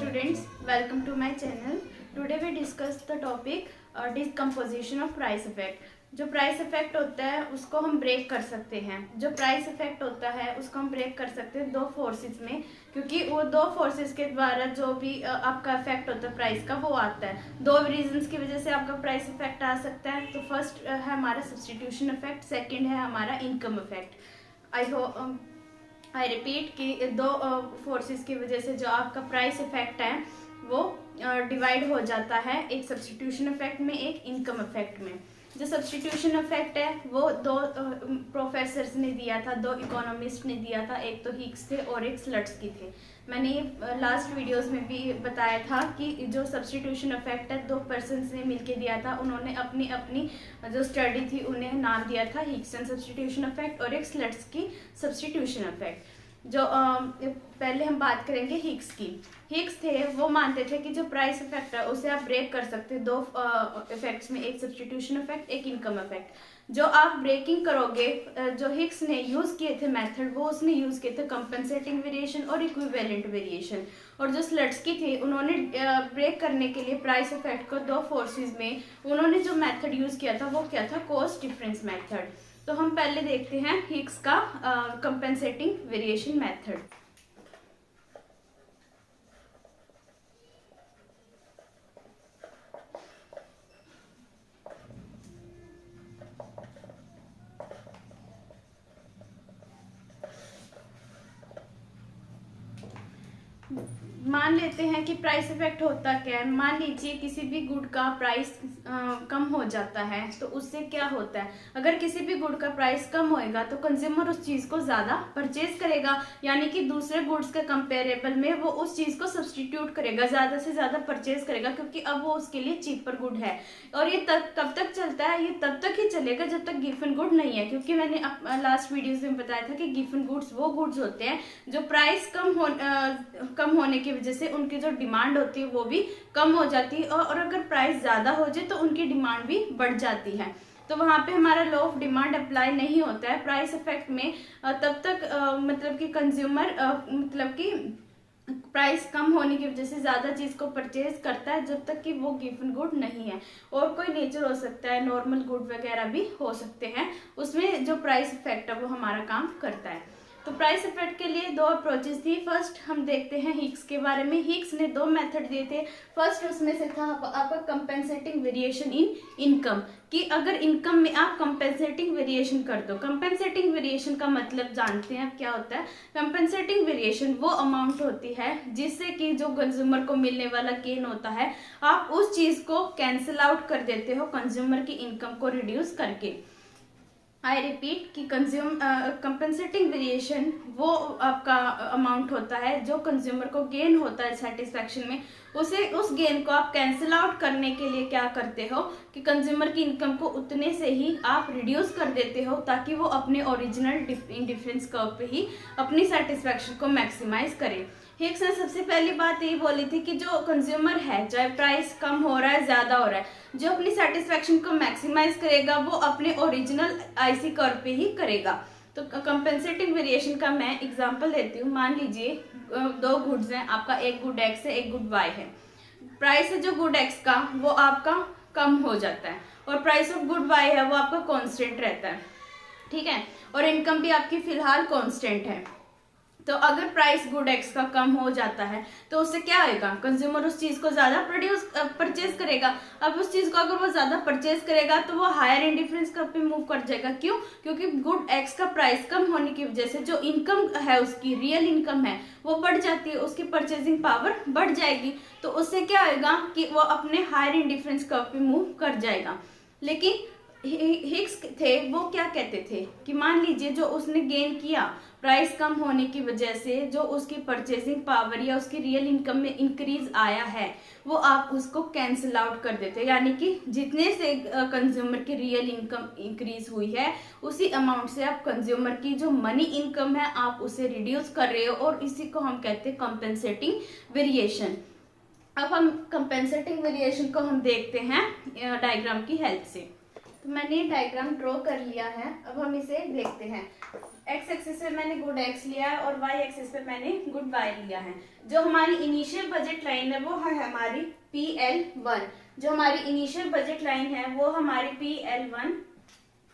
students, welcome to my channel. Today we discuss the topic decomposition of price effect. जो price effect होता है उसको हम break कर सकते हैं। जो प्राइस इफेक्ट होता है उसको हम ब्रेक कर सकते हैं दो फोर्सेस में, क्योंकि वो दो फोर्सेस के द्वारा जो भी आपका इफेक्ट होता है प्राइस का वो आता है। दो रीजंस की वजह से आपका प्राइस इफेक्ट आ सकता है। तो फर्स्ट है हमारा सब्सटीट्यूशन इफेक्ट, सेकंड है हमारा इनकम इफेक्ट। आई रिपीट कि दो फोर्सेस की वजह से जो आपका प्राइस इफेक्ट है वो डिवाइड हो जाता है, एक सब्सटीट्यूशन इफेक्ट में, एक इनकम इफेक्ट में। जो सब्सटीट्यूशन इफेक्ट है वो दो प्रोफेसर्स ने दिया था, दो इकोनॉमिस्ट ने दिया था, एक तो हिग्स थे और एक स्लट्सकी थे। मैंने लास्ट वीडियोस में भी बताया था कि जो सब्सटीट्यूशन इफेक्ट है दो पर्सन्स ने मिलके दिया था। उन्होंने अपनी अपनी जो स्टडी थी उन्हें नाम दिया था हिग्सन सब्सटीट्यूशन इफेक्ट और एक स्लट्सकी सब्सटीट्यूशन इफेक्ट। जो पहले हम बात करेंगे हिग्स की। हिग्स थे वो मानते थे कि जो प्राइस इफेक्ट है उसे आप ब्रेक कर सकते हैं दो इफेक्ट्स में, एक सब्सटीट्यूशन इफेक्ट, एक इनकम इफेक्ट। जो आप ब्रेकिंग करोगे, जो हिग्स ने यूज किए थे मेथड, वो उसने यूज किए थे कंपनसेटिंग वेरिएशन और इक्विवेलेंट वेरिएशन। और जो स्लट्सकी थे उन्होंने ब्रेक करने के लिए प्राइस इफेक्ट को दो फोर्सेस में उन्होंने जो मेथड यूज किया था वो क्या था, कॉस्ट डिफरेंस मेथड। तो हम पहले देखते हैं हिग्स का कंपनसेटिंग वेरिएशन मेथड। मान लेते हैं कि प्राइस इफेक्ट होता क्या है। मान लीजिए किसी भी गुड का प्राइस कम हो जाता है तो उससे क्या होता है, अगर किसी भी गुड का प्राइस कम होएगा तो कंज्यूमर उस चीज को ज्यादा परचेज करेगा, यानी कि दूसरे गुड्स के कंपेरेबल में वो उस चीज को सब्सटीट्यूट करेगा, ज्यादा से ज्यादा परचेज करेगा, क्योंकि अब वो उसके लिए चीपर गुड है। और ये कब तक चलता है, ये तब तक ही चलेगा जब तक गिवन गुड नहीं है, क्योंकि मैंने लास्ट वीडियोस में बताया था कि गिवन गुड्स वो गुड्स होते हैं जो प्राइस कम होने की वजह से उनकी जो डिमांड होती है वो भी कम हो जाती है, और अगर प्राइस ज्यादा हो जाए तो उनकी डिमांड भी बढ़ जाती है। तो वहां पे हमारा लॉ ऑफ डिमांड अप्लाई नहीं होता है प्राइस इफेक्ट में। तब तक मतलब कि कंज्यूमर मतलब कि प्राइस कम होने की वजह से ज्यादा चीज को परचेज करता है जब तक कि वो गिवन गुड नहीं है। और कोई नेचर हो सकता है, नॉर्मल गुड वगैरह भी हो सकते हैं, उसमें जो प्राइस इफेक्ट है वो हमारा काम करता है। तो प्राइस इफेक्ट के लिए दो अप्रोचेस थी। फर्स्ट हम देखते हैं हिग्स के बारे में। हिग्स ने दो मेथड दिए थे। फर्स्ट उसमें से था आपका कंपेंसेटिंग वेरिएशन इन इनकम, कि अगर इनकम में आप कंपेंसेटिंग वेरिएशन कर दो। कंपेंसेटिंग वेरिएशन का मतलब जानते हैं आप क्या होता है। कंपेंसेटिंग वेरिएशन वो अमाउंट होती है जिससे कि जो कंज्यूमर को मिलने वाला गेन होता है आप उस चीज को कैंसिल आउट कर देते हो कंज्यूमर की इनकम को रिड्यूस करके। आई रिपीट कि कंपेंसेटिंग वेरिएशन वो आपका अमाउंट होता है जो कंज्यूमर को गेन होता है सेटिस्फैक्शन में, उस गेन को आप कैंसिल आउट करने के लिए क्या करते हो कि कंज्यूमर की इनकम को उतने से ही आप रिड्यूस कर देते हो ताकि वो अपने ओरिजिनल डिफरेंस कर्व पे ही अपनी सेटिस्फैक्शन को मैक्सिमाइज करे। हिग्स ने सबसे पहली बात यही बोली थी कि जो कंज्यूमर है, चाहे प्राइस कम हो रहा है ज्यादा हो रहा है, जो अपनी सेटिस्फैक्शन को मैक्सिमाइज करेगा वो अपने ओरिजिनल आईसी कर्व पे ही करेगा। तो कंपेंसेटिंग वेरिएशन का मैं एग्जांपल देती हूँ। मान लीजिए दो गुड्स हैं, आपका एक गुड एक्स है, एक गुड वाई है। प्राइस है जो गुड एक्स का वो आपका कम हो जाता है और प्राइस ऑफ गुड वाई है वो आपका कांस्टेंट रहता है, ठीक है। और इनकम भी आपकी फिलहाल कांस्टेंट है। तो अगर प्राइस गुड एक्स का कम हो जाता है तो उससे क्या होगा, कंज्यूमर उस चीज को ज्यादा परचेज करेगा। अब उस चीज को अगर वो ज्यादा परचेज करेगा तो वो हायर इंडिफरेंस कर्व पे मूव कर जाएगा। क्यों? क्योंकि गुड एक्स का प्राइस कम होने की वजह से जो इनकम है, उसकी रियल इनकम है वो बढ़ जाती है, उसकी परचेजिंग पावर बढ़ जाएगी। तो उससे क्या होगा कि वो अपने हायर इंडिफरेंस कर्व पे मूव कर जाएगा। लेकिन हिग्स थे वो क्या कहते थे कि मान लीजिए जो उसने गेन किया प्राइस कम होने की वजह से, जो उसकी परचेजिंग पावर या उसकी रियल इनकम में इंक्रीज आया है वो आप उसको कैंसिल आउट कर देते हो, यानी कि जितने से कंज्यूमर की रियल इनकम इंक्रीज हुई है उसी अमाउंट से आप कंज्यूमर की जो मनी इनकम है आप उसे रिड्यूस कर रहे हो, और इसी को हम कहते हैं कंपेंसेटिंग वेरिएशन। अब हम कंपेंसेटिंग वेरिएशन को हम देखते हैं डायग्राम की हेल्प से। तो मैंने डायग्राम ड्रॉ कर लिया है, अब हम इसे देखते हैं। एक्स एक्सिस पे मैंने गुड एक्स लिया है और वाई एक्सिस पे मैंने गुड वाई लिया है। जो हमारी इनिशियल बजट लाइन है वो है हमारी PL1। जो हमारी इनिशियल बजट लाइन है वो हमारी PL1।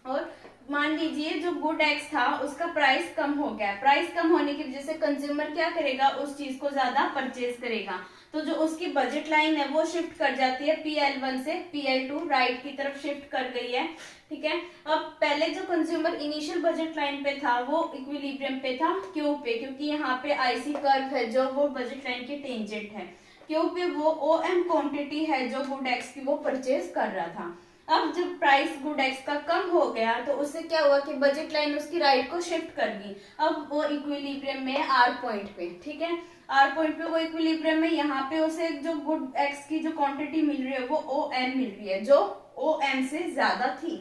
और मान लीजिए जो गुड एक्स था उसका प्राइस कम हो गया। प्राइस कम होने की वजह से कंज्यूमर क्या करेगा, उस चीज को ज्यादा परचेज करेगा। तो जो उसकी बजट लाइन है वो शिफ्ट कर जाती है PL1 से PL2 राइट की तरफ शिफ्ट कर गई है। ठीक है। अब पहले जो कंज्यूमर इनिशियल बजट लाइन पे था वो इक्विलिब्रियम पे था क्यू पे, क्योंकि यहाँ पे आईसी कर्व है जो वो बजट लाइन के टेंजेंट है। क्यू पे वो OM क्वांटिटी है जो गुड एक्स की वो परचेज कर रहा था। अब जब प्राइस गुड एक्स का कम हो गया तो उससे क्या हुआ कि बजट लाइन उसकी राइट को शिफ्ट कर गई। अब वो इक्विलिब्रियम में आर पॉइंट पे, ठीक है, आर पॉइंट पे वो इक्विलिब्रियम में, यहाँ पे उसे जो गुड एक्स की जो क्वांटिटी मिल रही है वो OM मिल रही है जो OM से ज्यादा थी।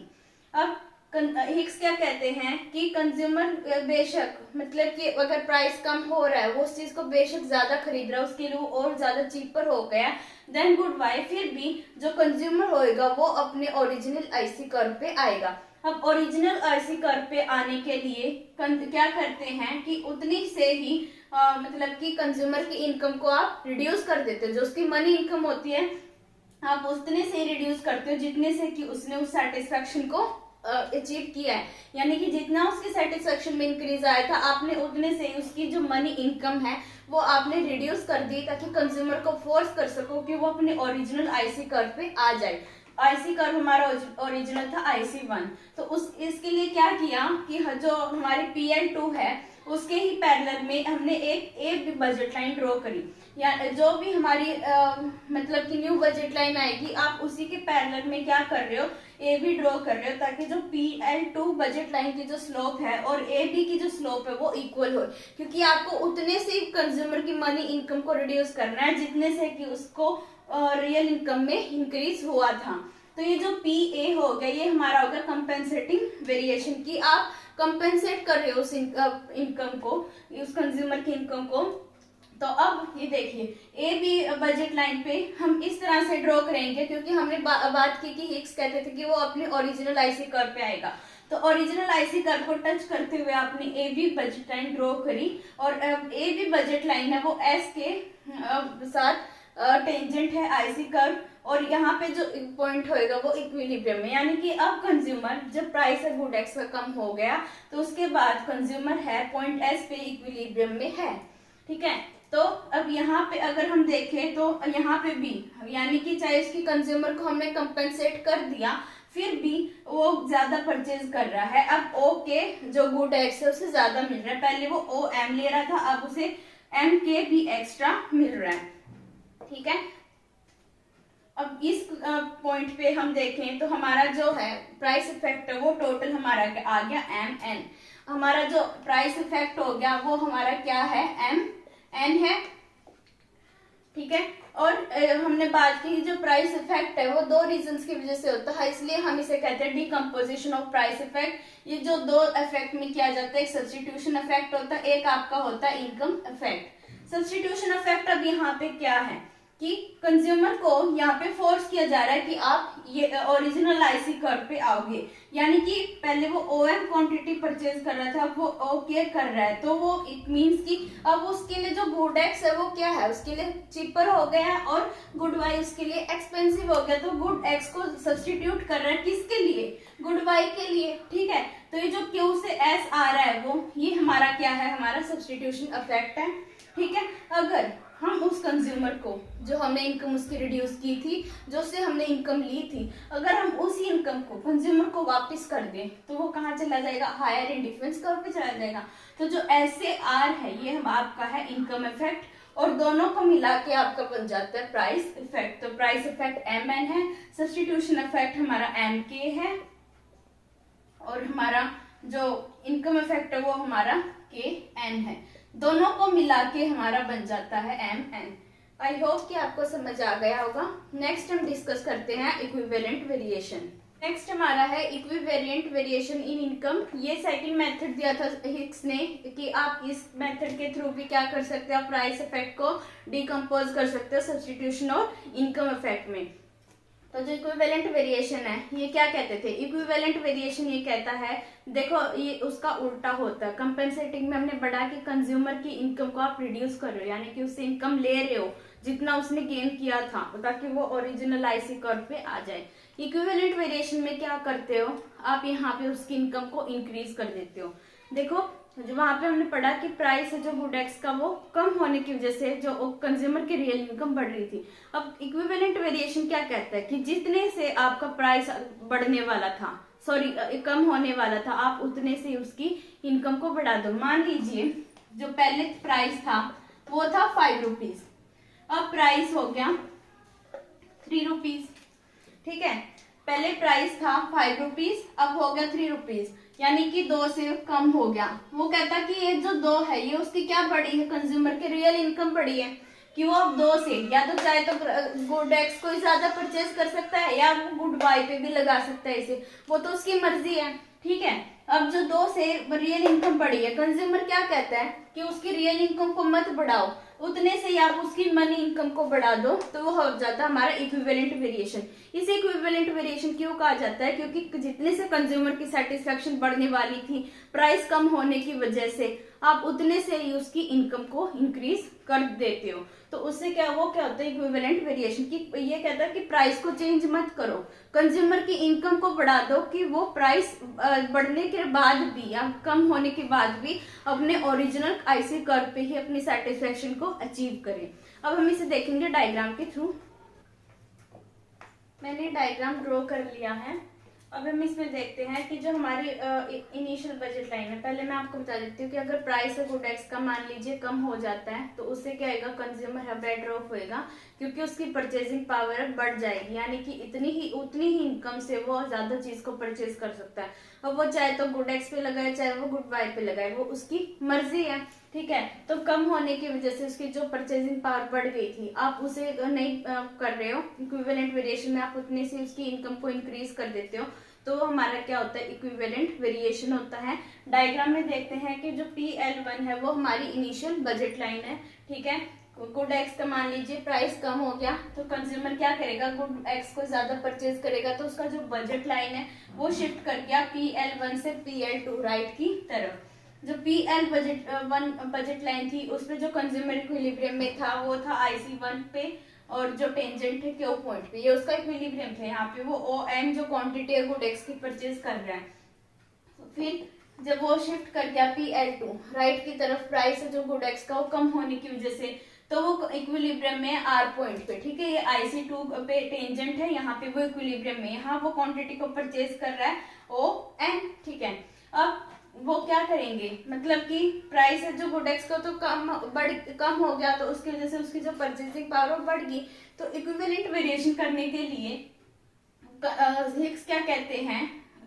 अब हिक्स क्या कहते हैं कि कंज्यूमर बेशक, मतलब कि अगर प्राइस कम हो रहा है वो उस चीज को बेशक ज्यादा खरीद रहा है, उसके लिए और ज्यादा चीपर हो गया देन गुड बाय, फिर भी जो कंज्यूमर होएगा वो अपने ओरिजिनल आईसी कर्व पे आएगा। अब ओरिजिनल आईसी कर्व पे आने के लिए क्या करते हैं कि उतनी से ही मतलब कि कंज्यूमर की इनकम को आप रिड्यूस कर देते हो। जो उसकी मनी इनकम होती है आप उतने से रिड्यूस करते हो जितने से कि उसने उस सेटिस्फेक्शन को अचीव किया है। यानी कि जितना उसकी सेटिस्फेक्शन में इंक्रीज आया था आपने उतने से उसकी जो मनी इनकम है वो आपने रिड्यूस कर दी, ताकि कंज्यूमर को फोर्स कर सको कि वो अपने ओरिजिनल आईसी कर्व पे आ जाए। आईसी कर्व हमारा ओरिजिनल था IC1। तो इसके लिए क्या किया कि जो हमारी PL2 है उसके ही पैरेलल में हमने एक बजट लाइन ड्रॉ करी। या जो भी हमारी मतलब कि न्यू बजट लाइन आएगी आप उसी के पैरेलल में क्या कर रहे हो, ए भी ड्रॉ कर रहे हो, ताकि जो PL2 बजट लाइन की जो स्लोप है और AB की जो स्लोप है वो इक्वल हो। क्योंकि आपको उतने से कंज्यूमर की मनी इनकम को रिड्यूस करना है जितने से कि उसको रियल इनकम में इंक्रीज हुआ था। तो ये जो PA हो गया ये हमारा होगा कंपेंसेटिंग वेरिएशन, की आप कंपेंसेट कर रहे हो उस इनकम को, उस कंज्यूमर की इनकम को। तो अब ये देखिए ए बी बजट लाइन पे हम इस तरह से ड्रॉ करेंगे, क्योंकि हमने बात की कि हिक्स कहते थे कि वो अपने ओरिजिनल आईसी कर्व पे आएगा। तो ओरिजिनल आईसी कर्व को टच करते हुए आपने A B budget line draw करी, और ए बी बजट लाइन है वो एस के साथ टेंजेंट है आईसी कर्व, और यहाँ पे जो पॉइंट होएगा वो इक्विलिब्रियम में। यानी कि अब कंज्यूमर जब प्राइस है गुड एक्स का कम हो गया तो उसके बाद कंज्यूमर है पॉइंट एस पे इक्विलिब्रियम में है। ठीक है। तो अब यहाँ पे अगर हम देखें तो यहाँ पे भी, यानी कि चाहे उसकी कंज्यूमर को हमने कंपेंसेट कर दिया फिर भी वो ज्यादा परचेज कर रहा है। अब ओ के जो गुड एक्स है उसे ज्यादा मिल रहा है। पहले वो OM ले रहा था, अब उसे MK भी एक्स्ट्रा मिल रहा है। ठीक है। अब इस पॉइंट पे हम देखें तो हमारा जो है प्राइस इफेक्ट है वो टोटल हमारा आ गया MN। हमारा जो प्राइस इफेक्ट हो गया वो हमारा क्या है, MN है। ठीक है। और हमने बात की जो प्राइस इफेक्ट है वो दो रीजंस की वजह से होता है, इसलिए हम इसे कहते हैं डिकम्पोजिशन ऑफ प्राइस इफेक्ट। ये जो दो इफेक्ट में किया जाता है, एक सब्स्टिट्यूशन इफेक्ट होता है, एक आपका होता है इनकम इफेक्ट। सब्स्टिट्यूशन इफेक्ट अब यहाँ पे क्या है कि कंज्यूमर को यहाँ पे फोर्स किया जा रहा है कि आप ये ओरिजिनल आईसी कर्व पे आओगे। यानी कि पहले वो OM क्वांटिटी परचेज कर रहा था, वो ओके कर रहा है, तो वो इट मींस कि अब उसके लिए जो गुड एक्स है वो क्या है, उसके लिए चीपर हो गया और गुड वाई उसके लिए एक्सपेंसिव हो गया। तो गुड एक्स को सब्सटीट्यूट कर रहा है किसके लिए, गुड वाई के लिए। ठीक है। तो ये जो Q से S आ रहा है वो ये हमारा क्या है, हमारा सब्सटीट्यूशन इफेक्ट है। ठीक है। अगर हम उस कंज्यूमर को जो हमने इनकम उसकी रिड्यूस की थी, जो उससे हमने इनकम ली थी, अगर हम उसी इनकम को कंज्यूमर को वापस कर दें तो वो कहाँ चला जाएगा, हायर इंडिफरेंस कर्व पे चला जाएगा। तो जो SAR है ये हम आपका है इनकम इफेक्ट, और दोनों को मिला के आपका बन जाता है प्राइस इफेक्ट। तो प्राइस इफेक्ट MN है, सब्स्टिट्यूशन इफेक्ट हमारा MK है, और हमारा जो इनकम इफेक्ट है वो हमारा KN है। दोनों को मिला के हमारा बन जाता है MN। आई होप कि आपको समझ आ गया होगा। नेक्स्ट हम डिस्कस करते हैं इक्विवेलेंट वेरिएशन। नेक्स्ट हमारा है इक्विवेरिएंट वेरिएशन इन इनकम। ये सेकंड मेथड दिया था हिक्स ने कि आप इस मेथड के थ्रू भी क्या कर सकते हो, प्राइस इफेक्ट को डिकम्पोज कर सकते हो सब्स्टिट्यूशन और इनकम इफेक्ट में। तो जो इक्विवेलेंट वेरिएशन है ये क्या कहते थे, इक्विवेलेंट वेरिएशन ये कहता है, देखो ये उसका उल्टा होता है। कंपेंसेटिंग में हमने पढ़ा कि कंज्यूमर की इनकम को आप रिड्यूस कर रहे हो, यानी कि उससे इनकम ले रहे हो जितना उसने गेन किया था, ताकि वो ओरिजिनल आईसी कर्व पे आ जाए। इक्विवेलेंट वेरिएशन में क्या करते हो, आप यहाँ पे उसकी इनकम को इंक्रीज कर देते हो। देखो जो वहां पे हमने पढ़ा कि प्राइस है जो गुड एक्स का वो कम होने की वजह से जो कंज्यूमर की रियल इनकम बढ़ रही थी। अब इक्विवेलेंट वेरिएशन क्या कहता है कि जितने से आपका प्राइस बढ़ने वाला था, सॉरी कम होने वाला था, आप उतने से उसकी इनकम को बढ़ा दो। मान लीजिए जो पहले प्राइस था वो था 5 रुपीज, अब प्राइस हो गया 3 रुपीज, ठीक है। पहले प्राइस था 5 रुपीज, अब हो गया 3 रुपीज, यानी कि 2 से कम हो गया। वो कहता कि ये जो 2 है ये उसकी क्या बढ़ी है, कंज्यूमर की रियल इनकम बढ़ी है, कि वो अब 2 से या तो चाहे तो गुड एक्स को ज्यादा परचेज कर सकता है या वो गुड वाई पे भी लगा सकता है इसे, वो तो उसकी मर्जी है, ठीक है। अब जो 2 से रियल इनकम बढ़ी है, कंज्यूमर क्या कहता है कि उसकी रियल इनकम को मत बढ़ाओ, उतने से आप उसकी मनी इनकम को बढ़ा दो, तो वो हो जाता है हमारा इक्विवेलेंट वेरिएशन। इसे इक्विवेलेंट वेरिएशन क्यों कहा जाता है, क्योंकि जितने से कंज्यूमर की सेटिस्फेक्शन बढ़ने वाली थी प्राइस कम होने की वजह से, आप उतने से ही उसकी इनकम को इंक्रीज कर देते हो। तो उससे क्या होता है इक्विवेलेंट वेरिएशन की, ये कहता है कि प्राइस को चेंज मत करो, कंज्यूमर की इनकम को बढ़ा दो, कि वो प्राइस बढ़ने के बाद भी या कम होने के बाद भी अपने ओरिजिनल आईसी कर्व पे ही अपनी सेटिस्फेक्शन को अचीव करें। अब हम इसे देखेंगे डायग्राम के थ्रू। मैंने डायग्राम ड्रॉ कर लिया है। अब हम इसमें देखते हैं कि जो हमारी इनिशियल बजट लाइन है, पहले मैं आपको बता देती हूँ कि अगर प्राइस है गुड एक्स का मान लीजिए कम हो जाता है, तो उससे क्या होगा, कंज्यूमर है बेटर ऑफ होएगा, क्योंकि उसकी परचेजिंग पावर बढ़ जाएगी, यानी कि उतनी ही इनकम से वो ज्यादा चीज को परचेज कर सकता है। अब वो चाहे तो गुड एक्स पे लगाए चाहे वो गुड वाई पे लगाए, वो उसकी मर्जी है, ठीक है। तो कम होने की वजह से उसकी जो परचेजिंग पावर बढ़ गई थी, आप उसे नहीं कर रहे हो, इक्विवेलेंट वेरिएशन में आप उतने से उसकी इनकम को इंक्रीज कर देते हो, तो हमारा क्या होता है, इक्विवेलेंट वेरिएशन होता है। डायग्राम में देखते हैं कि जो PL1 है वो हमारी इनिशियल बजट लाइन है, ठीक है। गुड एक्स का मान लीजिए प्राइस कम हो गया, तो कंज्यूमर क्या करेगा, गुड एक्स को ज्यादा परचेज करेगा, तो उसका जो बजट लाइन है वो शिफ्ट कर गया PL1 से PL2 राइट की तरफ। जो PL1 बजट लाइन थी उसमें जो कंज्यूमर इक्विलिब्रियम में था वो था IC1 पे, और जो टेंजेंट है क्यू पॉइंट पे, ये उसका इक्विलिब्रियम था। यहाँ पे वो OM जो क्वांटिटी है गुड एक्स की परचेज कर रहा है, फिर जब वो शिफ्ट कर गया PL2 राइट की तरफ, प्राइस है जो गुड एक्स का वो कम होने की वजह से, तो वो इक्विलिब्रियम में R पॉइंट पे, ठीक है। ये IC2 पे टेंजेंट है, यहाँ पे वो इक्विलिब्रियम में, यहाँ वो क्वांटिटी को परचेज कर रहा है ON, ठीक है। अब वो क्या करेंगे, मतलब कि प्राइस है जो गुड एक्स का तो कम हो गया, तो उसकी वजह से उसकी जो परचेसिंग पावर बढ़ गई। तो इक्विवेलेंट वेरिएशन करने के लिए हिक्स क्या कहते हैं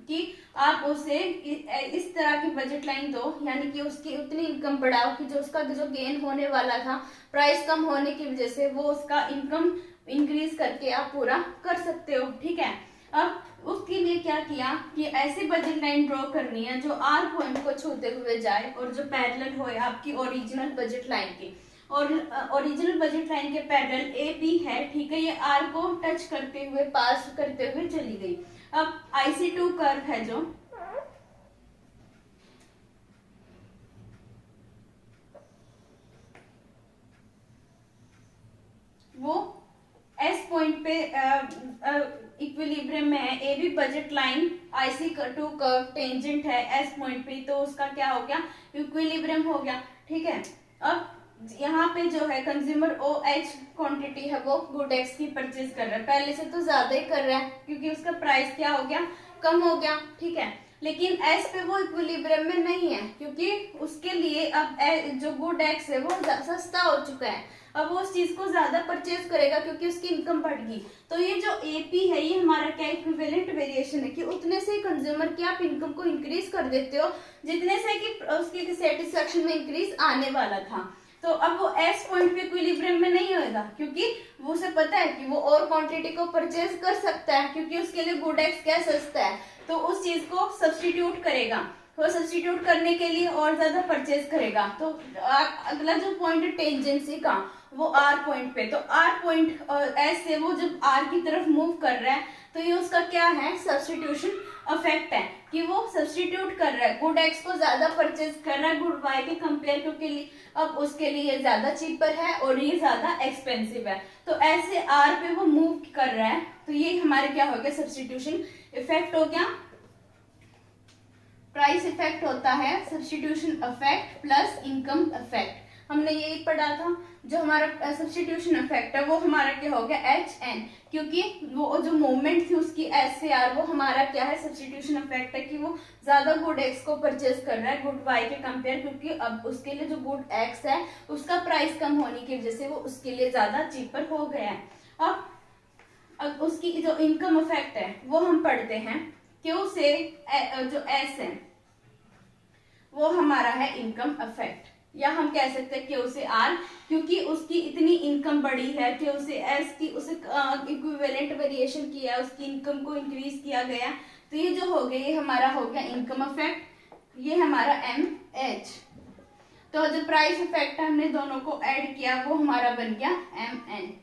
कि आप उसे इस तरह की बजट लाइन दो, यानी कि उसकी उतनी इनकम बढ़ाओ कि जो उसका जो गेन होने वाला था प्राइस कम होने की वजह से, वो उसका इनकम इंक्रीज करके आप पूरा कर सकते हो, ठीक है। अब उसके लिए क्या किया कि ऐसी बजट लाइन ड्रॉ करनी है जो R पॉइंट को छूते हुए जाए और जो पैरेलल होए आपकी ओरिजिनल बजट लाइन की, और ओरिजिनल बजट लाइन के पैरेलल AB है, ठीक है। ये R को टच करते हुए पास करते हुए चली गई। अब IC2 कर्व है जो वो S पॉइंट पे इक्विलिब्रियम में है, AB budget line IC2 curve tangent है S पॉइंट पे, तो उसका क्या हो गया, इक्विलिब्रियम हो गया, ठीक है। अब यहाँ पे जो है कंज्यूमर OH क्वांटिटी है वो गुड एक्स की परचेज कर रहा है, पहले से तो ज्यादा ही कर रहा है क्योंकि उसका प्राइस क्या हो गया, कम हो गया, ठीक है। लेकिन S पे वो इक्विलिब्रियम में नहीं है, क्योंकि उसके लिए अब जो गुड एक्स है वो सस्ता हो चुका है, अब वो उस चीज को ज्यादा परचेज करेगा क्योंकि उसकी इनकम बढ़ गई। तो ये जो AP है ये हमारा क्या इक्विवेलेंट वेरिएशन है, कि उतने से कंज्यूमर की आप इनकम को इंक्रीज कर देते हो जितने से कि उसकी सेटिस्फेक्शन में इंक्रीज आने वाला था। तो अब वो S पॉइंट पे इक्विलिब्रियम में नहीं होगा, क्योंकि वो उसे पता है कि वो और क्वांटिटी को परचेज कर सकता है, क्योंकि उसके लिए गुड एक्स क्या सस्ता है, तो उस चीज को सब्स्टिट्यूट करेगा। वो सब्स्टिट्यूट करने के लिए और ज्यादा परचेज करेगा। तो अगला जो पॉइंट है टेंजेंसी का, वो आर पॉइंट पे, तो आर पॉइंट एस से वो जब आर की तरफ मूव कर रहा है तो ये उसका क्या है, सब्स्टिट्यूशन अफेक्ट है, कि वो सब्स्टिट्यूट कर रहा है, गुड एक्स को ज्यादा परचेज कर रहा है गुड वाई के कंपेयर, क्योंकि अब उसके लिए ज्यादा चीपर है और ये ज्यादा एक्सपेंसिव है। तो ऐसे आर पे वो मूव कर रहा है, तो ये हमारे क्या हो गया, सब्स्टिट्यूशन इफेक्ट हो गया। प्राइस इफेक्ट होता है substitution effect plus income effect, हमने यही पढ़ा था। जो हमारा सब्स्टिट्यूशन इफेक्ट है वो हमारा क्या हो गया, एच एन, क्योंकि वो जो मूवमेंट थी उसकी एस से आर, वो हमारा क्या है, सब्स्टिट्यूशन इफेक्ट है, कि वो ज्यादा गुड एक्स को परचेज कर रहा है गुड वाई के कंपेयर, क्योंकि अब उसके लिए जो गुड एक्स है उसका प्राइस कम होने की वजह से वो उसके लिए ज्यादा चीपर हो गया है। अब उसकी जो इनकम इफेक्ट है वो हम पढ़ते हैं, क्यू से जो एस है वो हमारा है इनकम इफेक्ट, या हम कह सकते हैं क्यू से आर, क्योंकि उसकी इतनी इनकम बढ़ी है, क्यू से एस की उसे इक्विवेलेंट वेरिएशन किया है, उसकी इनकम को इंक्रीज किया गया, तो ये जो हो गया ये हमारा हो गया इनकम इफेक्ट, ये हमारा एम एच। तो जो प्राइस इफेक्ट है हमने दोनों को ऐड किया वो हमारा बन गया एम एन।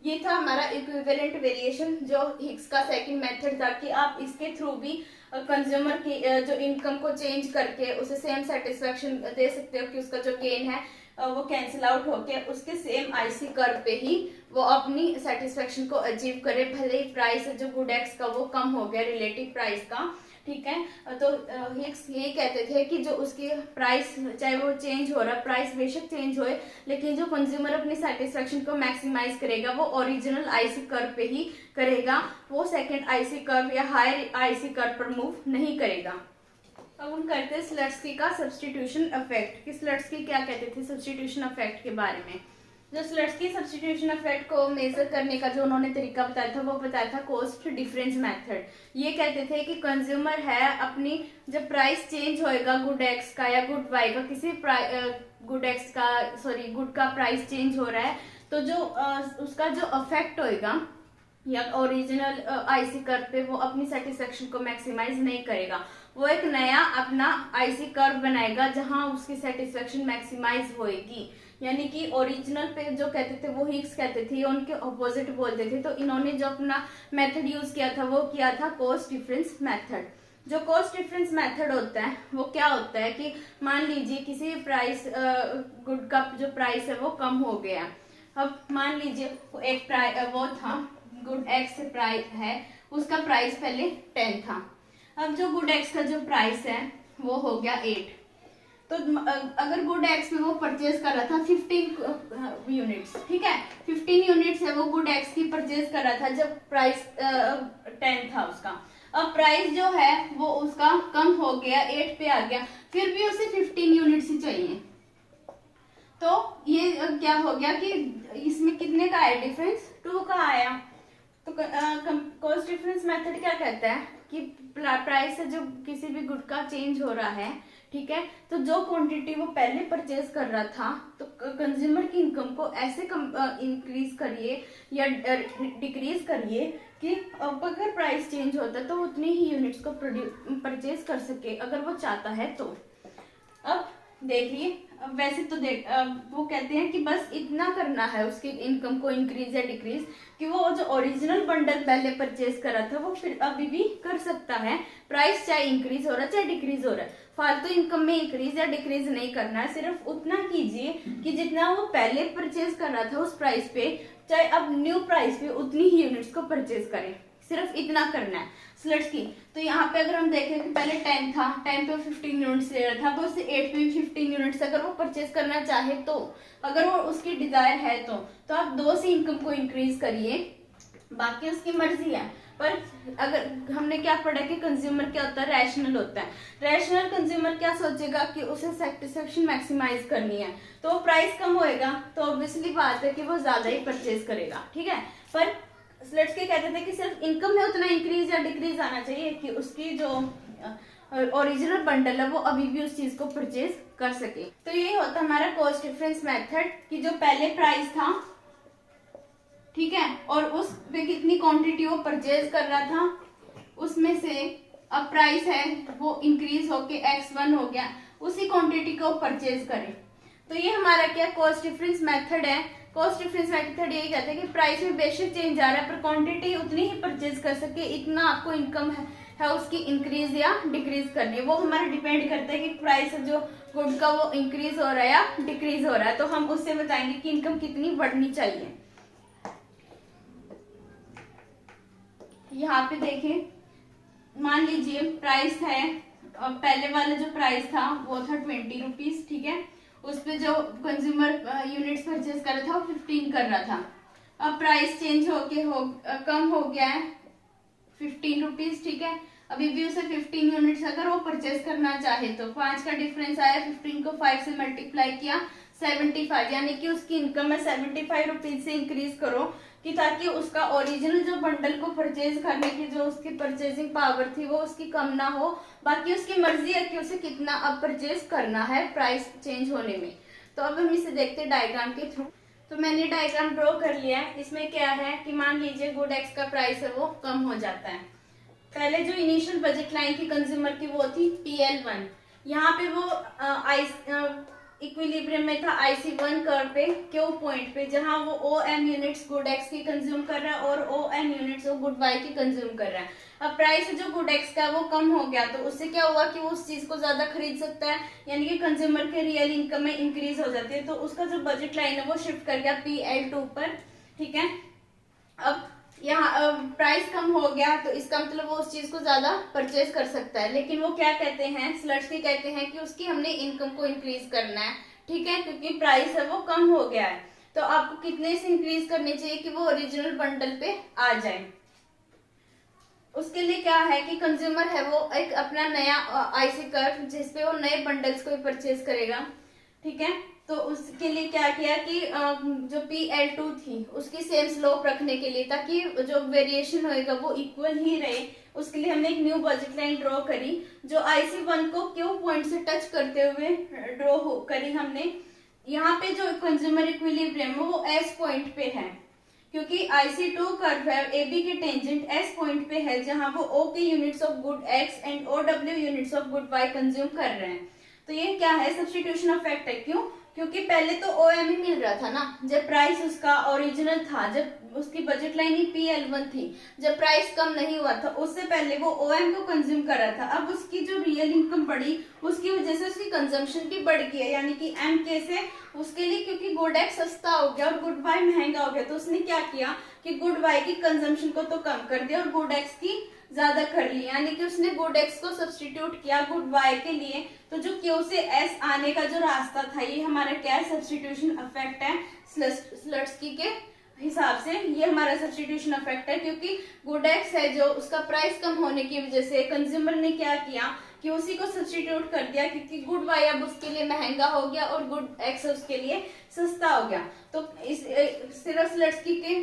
ये था हमारा इक्विवेलेंट वेरिएशन, जो हिग्स का सेकंड मेथड था, कि आप इसके थ्रू भी कंज्यूमर की जो इनकम को चेंज करके उसे सेम सेटिस्फेक्शन दे सकते हो, कि उसका जो गेन है वो कैंसिल आउट होके उसके सेम आईसी कर्व पे ही वो अपनी सेटिस्फेक्शन को अचीव करे, भले ही प्राइस जो गुड एक्स का वो कम हो गया रिलेटिव प्राइस का, ठीक है। तो हिग्स ये कहते थे कि जो उसकी प्राइस चाहे वो चेंज हो रहा है, प्राइस बेशक चेंज होए, लेकिन जो कंज्यूमर अपनी सेटिस्फेक्शन को मैक्सिमाइज करेगा वो ओरिजिनल आईसी कर्व पे ही करेगा, वो सेकंड आईसी कर्व या हायर आईसी कर्व पर मूव नहीं करेगा। अब हम करते हैं स्लट्सकी का सब्स्टिट्यूशन इफेक्ट, कि स्लट्सकी क्या कहते थे सब्स्टिट्यूशन इफेक्ट के बारे में। जो स्लट्सकी सब्स्टिट्यूशन इफेक्ट को मेजर करने का जो उन्होंने तरीका बताया था वो बताया था कॉस्ट डिफरेंस मेथड। ये कहते थे कि कंज्यूमर है अपनी जब प्राइस चेंज होएगा गुड एक्स का या गुड वाई का, किसी गुड का प्राइस चेंज हो रहा है, तो जो उसका जो इफेक्ट होएगा या ओरिजिनल आईसी कर्व पे वो अपनी सेटिस्फेक्शन को मैक्सिमाइज नहीं करेगा, वो एक नया अपना आईसी कर्व बनाएगा जहां उसकी सेटिस्फेक्शन मैक्सिमाइज होएगी। यानी कि ओरिजिनल पे जो कहते थे वो हिग्स कहते थे, उनके ऑपोजिट बोलते थे, तो इन्होंने जो अपना मेथड यूज किया था वो किया था कॉस्ट डिफरेंस मेथड। जो कॉस्ट डिफरेंस मेथड होता है वो क्या होता है कि मान लीजिए किसी प्राइस गुड का जो प्राइस है वो कम हो गया, अब मान लीजिए एक प्राइस वो था गुड एक्स प्राइस है, उसका प्राइस पहले 10 था, अब जो गुड एक्स का जो प्राइस है वो हो गया 8, तो अगर गुड एक्स में वो परचेज कर रहा था 15 यूनिट्स, ठीक है, 15 यूनिट्स है वो गुड एक्स की परचेज कर रहा था जब प्राइस 10 था उसका, अब प्राइस जो है वो उसका कम हो गया 8 पे आ गया, फिर भी उसे 15 यूनिट्स ही चाहिए, तो ये क्या हो गया कि इसमें कितने का आया डिफरेंस, 2 का आया। तो कॉस्ट डिफरेंस मेथड क्या कहता है कि प्राइस से जो किसी भी गुड का चेंज हो रहा है, ठीक है, तो जो क्वांटिटी वो पहले परचेज कर रहा था तो कंज्यूमर की इनकम को ऐसे इंक्रीज करिए या डिक्रीज करिए कि अगर प्राइस चेंज होता है तो उतनी ही यूनिट्स को परचेज कर सके अगर वो चाहता है तो। अब देखिए वैसे तो वो कहते हैं कि बस इतना करना है उसकी इनकम को इंक्रीज या डिक्रीज, कि वो जो ओरिजिनल बंडल पहले परचेज करा था वो फिर अभी भी कर सकता है, प्राइस चाहे इंक्रीज हो रहा है चाहे डिक्रीज हो रहा है, फालतू इनकम में इंक्रीज या डिक्रीज नहीं करना है, सिर्फ उतना कीजिए कि जितना वो पहले परचेज कर रहा था उस प्राइस पे, चाहे अब न्यू प्राइस पे उतनी ही यूनिट्स को परचेज करें, सिर्फ इतना करना है स्लट्स की। तो यहाँ पे अगर हम देखें कि पहले 10 था, 10 पे 15 यूनिट्स ले रहा था, वो उससे 8 पे भी 15 यूनिट्स अगर वो परचेज करना चाहे तो, अगर वो उसकी डिजायर है तो आप 2 से इनकम को इंक्रीज करिए, बाकी उसकी मर्जी है। पर अगर हमने क्या पढ़ा कि कंज्यूमर क्या होता है, रैशनल होता है, रैशनल कंज्यूमर क्या सोचेगा कि उसे सेटिस्फेक्शन मैक्सिमाइज करनी है, तो प्राइस कम होएगा तो ऑब्वियसली बात है कि वो ज्यादा ही परचेज करेगा, ठीक है। पर स्लट्स के कहते थे कि सिर्फ इनकम में उतना इंक्रीज या डिक्रीज आना चाहिए कि उसकी जो ओरिजिनल बंडल है वो अभी भी उस चीज को परचेज कर सके। तो यही होता हमारा कॉस्ट डिफरेंस मेथड, कि जो पहले प्राइस था, ठीक है, और उस पे कितनी क्वांटिटी वो परचेज कर रहा था, उसमें से अब प्राइस है वो इंक्रीज होके x1 हो गया, उसी क्वांटिटी को परचेज करें। तो ये हमारा क्या कॉस्ट डिफरेंस मेथड है। कॉस्ट डिफरेंस मेथड यही कहते हैं कि प्राइस में बेशक चेंज आ रहा है पर क्वांटिटी उतनी ही परचेज कर सके, इतना आपको इनकम है उसकी इंक्रीज या डिक्रीज करनी, वो हमारा डिपेंड करता है कि प्राइस जो गुड का वो इंक्रीज हो रहा है या डिक्रीज हो रहा है। तो हम उससे बताएंगे कि इनकम कितनी बढ़नी चाहिए। यहाँ पे देखें, मान लीजिए प्राइस है, पहले वाला जो प्राइस था वो था 20 रुपीज, ठीक है। उस पे जो कंज्यूमर यूनिट्स परचेज कर रहा था वो 15 कर रहा था। अब प्राइस चेंज होके कम हो गया है 15 रुपीज, ठीक है। अभी भी उसे 15 यूनिट्स अगर वो परचेज करना चाहे तो 5 का डिफरेंस आया, 15 को 5 से मल्टीप्लाई किया 75, यानी कि उसकी इनकम है 75 रुपीज से इंक्रीज करो कि ताकि उसका ओरिजिनल जो बंडल को परचेज करने की जो उसकी परचेजिंग पावर थी वो उसकी कम ना हो। बाकी उसकी मर्जी है कि उसे कितना अब परचेज करना है प्राइस चेंज होने में। तो अब हम इसे देखते हैं डायग्राम के थ्रू। तो मैंने डायग्राम ड्रॉ कर लिया है। इसमें क्या है कि मान लीजिए गुड एक्स का प्राइस है वो कम हो जाता है। पहले जो इनिशियल बजट लाइन थी कंज्यूमर की वो थी PL1, यहाँ पे वो इक्विलिब्रियम में था IC1 कर्व पे क्यू पॉइंट पे, जहां वो OM यूनिट्स गुड एक्स की कंज्यूम कर रहा है और ON यूनिट्स वो गुड वाई की कंज्यूम कर रहा है। अब प्राइस जो गुड एक्स का वो कम हो गया तो उससे क्या हुआ कि वो उस चीज को ज्यादा खरीद सकता है, यानी कि कंज्यूमर के रियल इनकम में इंक्रीज हो जाती है। तो उसका जो बजट लाइन है वो शिफ्ट कर गया PL2 पर, ठीक है। अब यहाँ प्राइस कम हो गया तो इसका मतलब वो उस चीज को ज्यादा परचेज कर सकता है, लेकिन वो क्या कहते हैं स्लट्स की कहते हैं कि उसकी हमने इनकम को इंक्रीज करना है, ठीक है, क्योंकि प्राइस है वो कम हो गया है। तो आपको कितने से इंक्रीज करनी चाहिए कि वो ओरिजिनल बंडल पे आ जाए। उसके लिए क्या है कि कंज्यूमर है वो एक अपना नया IC कर्व जिसपे वो नए बंडल्स को परचेज करेगा, ठीक है। तो उसके लिए क्या किया कि जो PL2 थी उसकी सेम स्लोप रखने के लिए ताकि जो वेरिएशन होएगा वो इक्वल ही रहे, उसके लिए हमने एक न्यू बजट लाइन ड्रॉ करी जो IC1 को क्यू पॉइंट से टच करते हुए ड्रॉ करी हमने। यहाँ पे जो कंज्यूमर इक्विलिब्रियम है वो S पॉइंट पे है, क्योंकि IC2 कर्व है AB के टेंजेंट S पॉइंट पे है जहां वो O के units of good X and OW units of good Y consume कर रहे हैं। तो ये क्या है सब्स्टिट्यूशन इफेक्ट है। क्यों? क्योंकि पहले तो OM ही मिल रहा था ना, जब प्राइस उसका ओरिजिनल था, जब उसकी बजट लाइन ही PL1 थी, जब प्राइस कम नहीं हुआ था उससे पहले वो OM को कंज्यूम कर रहा था। अब उसकी जो रियल इनकम बढ़ी उसकी वजह से उसकी कंजम्पशन भी बढ़ गई है, यानी कि MK से उसके लिए, क्योंकि गुड एक्स सस्ता हो गया और गुड वाई महंगा हो गया तो उसने क्या किया कि गुड वाई की कंजम्पशन को तो कम कर दिया और गुड एक्स की ज्यादा कर ली, यानी कि उसने गुड एक्स को सब्स्टिट्यूट किया गुड वाई के लिए। तो जो क्यू से एस आने का जो रास्ता था ये हमारा क्या है सब्स्टिट्यूशन इफेक्ट है स्लट्सकी के हिसाब से। ये हमारा सब्स्टिट्यूशन इफेक्ट है क्योंकि गुड एक्स है जो उसका प्राइस कम होने की वजह से कंज्यूमर ने क्या किया कि उसी को सब्स्टिट्यूट कर दिया, क्योंकि गुड वाई अब उसके लिए महंगा हो गया और गुड एक्स उसके लिए सस्ता हो गया। तो इस सिर्फ स्लट्सकी के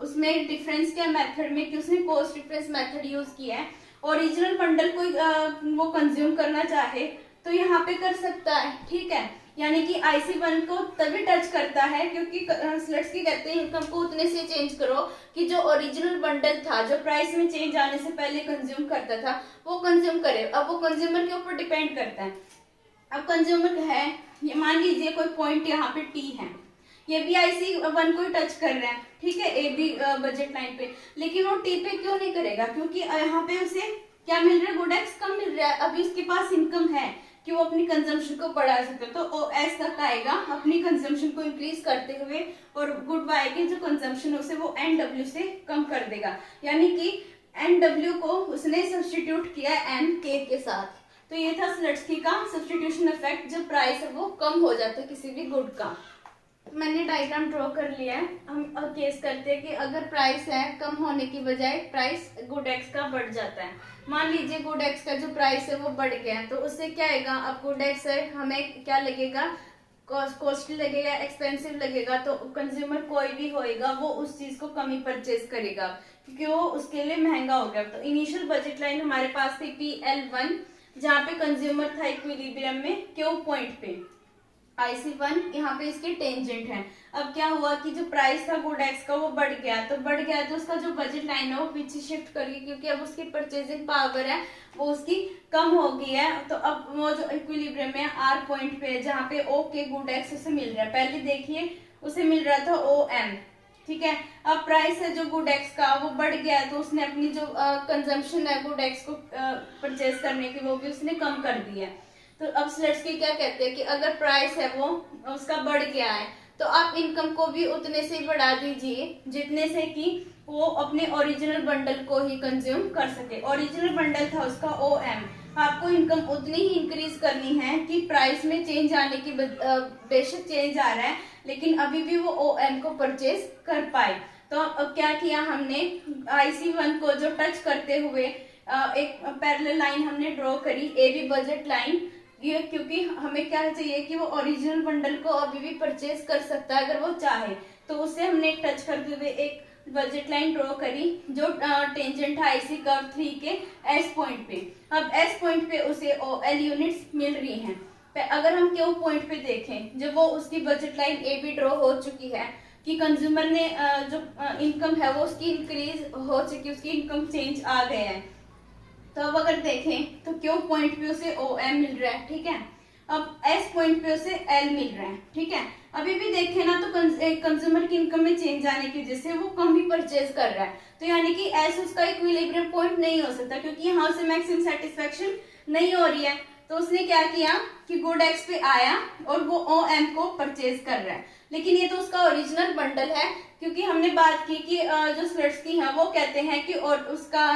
उसमें डिफरेंस क्या मेथड में कि उसने कॉस्ट डिफरेंस मेथड यूज किया है। ओरिजिनल बंडल को वो कंज्यूम करना चाहे तो यहाँ पे कर सकता है, ठीक है, यानी कि IC1 को तभी टच करता है क्योंकि स्लट्सकी कहते हैं इनकम को उतने से चेंज करो कि जो ओरिजिनल बंडल था जो प्राइस में चेंज आने से पहले कंज्यूम करता था वो कंज्यूम करे। अब वो कंज्यूमर के ऊपर डिपेंड करता है। अब कंज्यूमर है, ये मान लीजिए कोई पॉइंट यहाँ पे T है, ये भी IC1 को टच कर रहा है, ठीक है, AB बजट लाइन पे, लेकिन वो T पे क्यों नहीं करेगा? क्योंकि यहाँ पे उसे क्या मिल रहा है गुड एक्स कम मिल रहा है, अभी उसके पास इनकम है कि वो अपनी कंजम्पशन को बढ़ा सकते हैं। तो OS तक आएगा अपनी कंजम्पशन को इंक्रीज करते हुए और गुड वाई की जो कंजम्पशन है उसे वो NW से कम कर देगा, यानी कि NW को उसने सब्स्टिट्यूट किया NK के साथ। तो ये था स्लट्सकी का सब्स्टिट्यूशन इफेक्ट जब प्राइस है वो कम हो जाता है किसी भी गुड का। मैंने डायग्राम ड्रॉ कर लिया है। हम केस करते हैं कि अगर प्राइस है कम होने की बजाय प्राइस गुड एक्स का बढ़ जाता है। मान लीजिए गुड एक्स का जो प्राइस है वो बढ़ गया है तो उससे क्या आएगा, अब गुड एक्स है हमें क्या लगेगा कॉस्टली लगेगा, एक्सपेंसिव लगेगा, तो कंज्यूमर कोई भी होएगा वो उस चीज को कम ही परचेज करेगा क्योंकि वो उसके लिए महंगा हो गया। तो इनिशियल बजट लाइन हमारे पास थी PL1 जहाँ पे कंज्यूमर था इक्विलिब्रियम में क्यू पॉइंट पे, IC1 यहाँ पे इसके टेंजेंट है। अब क्या हुआ कि जो प्राइस था गुड एक्स का वो बढ़ गया, तो उसका जो बजट लाइन है वो पीछे शिफ्ट कर गई, क्योंकि अब उसकी परचेजिंग पावर है वो उसकी कम हो गई है। तो अब वो जो इक्विलिब्रियम में आर पॉइंट पे है जहाँ पे ओ के गुड एक्स उसे मिल रहा है, पहले देखिए उसे मिल रहा था ओ एम, ठीक है। अब प्राइस है जो गुड एक्स का वो बढ़ गया है, तो उसने अपनी जो कंजम्पशन है गुड एक्स को परचेज करने की वो भी उसने कम कर दी है। तो अब स्लेट्सकी क्या कहते हैं कि अगर प्राइस है वो उसका बढ़ गया है तो आप इनकम को भी उतने से बढ़ा दीजिए जितने से कि वो अपने ओरिजिनल बंडल को ही कंज्यूम कर सके। ओरिजिनल बंडल था उसका OM, आपको इनकम उतनी ही इंक्रीज करनी है कि प्राइस में चेंज आने की बेशक चेंज आ रहा है लेकिन अभी भी वो OM को परचेज कर पाए। तो अब क्या किया हमने, IC1 को जो टच करते हुए एक पैरेलल लाइन हमने ड्रॉ करी, AB बजट लाइन, ये क्योंकि हमें क्या चाहिए कि वो ओरिजिनल बंडल को अभी भी परचेज कर सकता है अगर वो चाहे, तो उससे हमने टच करते हुए एक बजट लाइन ड्रॉ करी जो टेंजेंट है IC कर्व 3 के S पॉइंट पे। अब S पॉइंट पे उसे OL यूनिट्स मिल रही हैं। अगर हम Q पॉइंट पे देखें जब वो उसकी बजट लाइन AB ड्रॉ हो चुकी है कि कंज्यूमर ने जो इनकम है वो उसकी इंक्रीज हो चुकी, उसकी इनकम चेंज आ गया है। तो अब अगर देखें तो Q पॉइंट पे उसे OM मिल रहा है, ठीक है। अब S पॉइंट पे उसे L मिल रहा है, ठीक है। अभी भी देखें ना तो कंज्यूमर की इनकम में चेंज आने की वजह से वो कम ही परचेज कर रहा है, तो यानी कि S उसका इक्विलिब्रियम पॉइंट नहीं हो सकता क्योंकि यहाँ से मैक्सिमम सेटिस्फेक्शन नहीं हो रही है। तो उसने क्या किया कि गुड एक्स पे आया और वो OM को परचेज कर रहा है, लेकिन ये तो उसका ओरिजिनल बंडल है, क्योंकि हमने बात की कि जो स्लेट्सकी है वो कहते हैं कि और उसका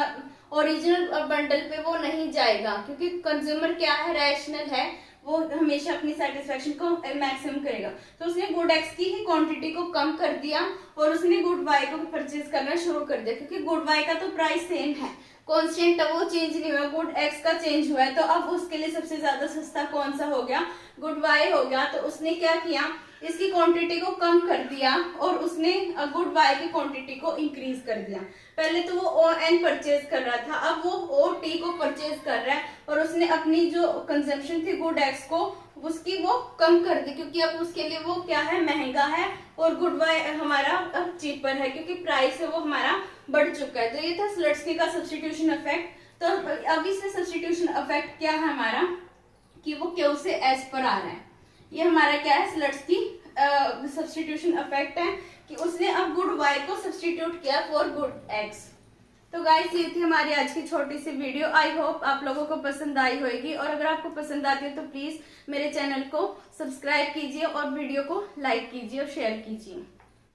ओरिजिनल बंडल पे वो नहीं जाएगा क्योंकि कंज्यूमर क्या है, रैशनल है, वो हमेशा अपनी सेटिस्फेक्शन को मैक्सिमम करेगा। तो उसने गुड एक्स की ही क्वांटिटी को कम कर दिया और उसने गुड वाई को परचेज करना शुरू कर दिया, क्योंकि गुड वाई का तो प्राइस सेम है, कांस्टेंट है, वो चेंज नहीं हुआ, गुड एक्स का चेंज हुआ है। तो अब उसके लिए सबसे ज्यादा सस्ता कौन सा हो गया, गुड वाई हो गया। तो उसने क्या किया, इसकी क्वांटिटी को कम कर दिया और उसने गुड वाई की क्वांटिटी को इंक्रीज कर दिया। पहले तो वो ON परचेज कर रहा था, अब वो OT को परचेज कर रहा है और उसने अपनी जो कंजम्पशन थी गुड एक्स को उसकी वो कम कर दी, क्योंकि अब उसके लिए वो क्या है, महंगा है और गुड वाई हमारा अब चीपर है क्योंकि प्राइस है वो हमारा बढ़ चुका है। तो ये था स्लेट्सकी का सब्स्टिट्यूशन इफेक्ट। तो अब इससे सब्स्टिट्यूशन इफेक्ट क्या है हमारा कि वो Q से S पर आ रहा है, ये हमारा क्या है, स्लेट्सकी सब्स्टिट्यूशन इफेक्ट है कि उसने अब गुड वाई को सब्स्टिट्यूट किया फॉर गुड एक्स। तो गाइस ये थी हमारी आज की छोटी सी वीडियो, आई होप आप लोगों को पसंद आई होगी, और अगर आपको पसंद आती है तो प्लीज मेरे चैनल को सब्सक्राइब कीजिए और वीडियो को लाइक कीजिए और शेयर कीजिए।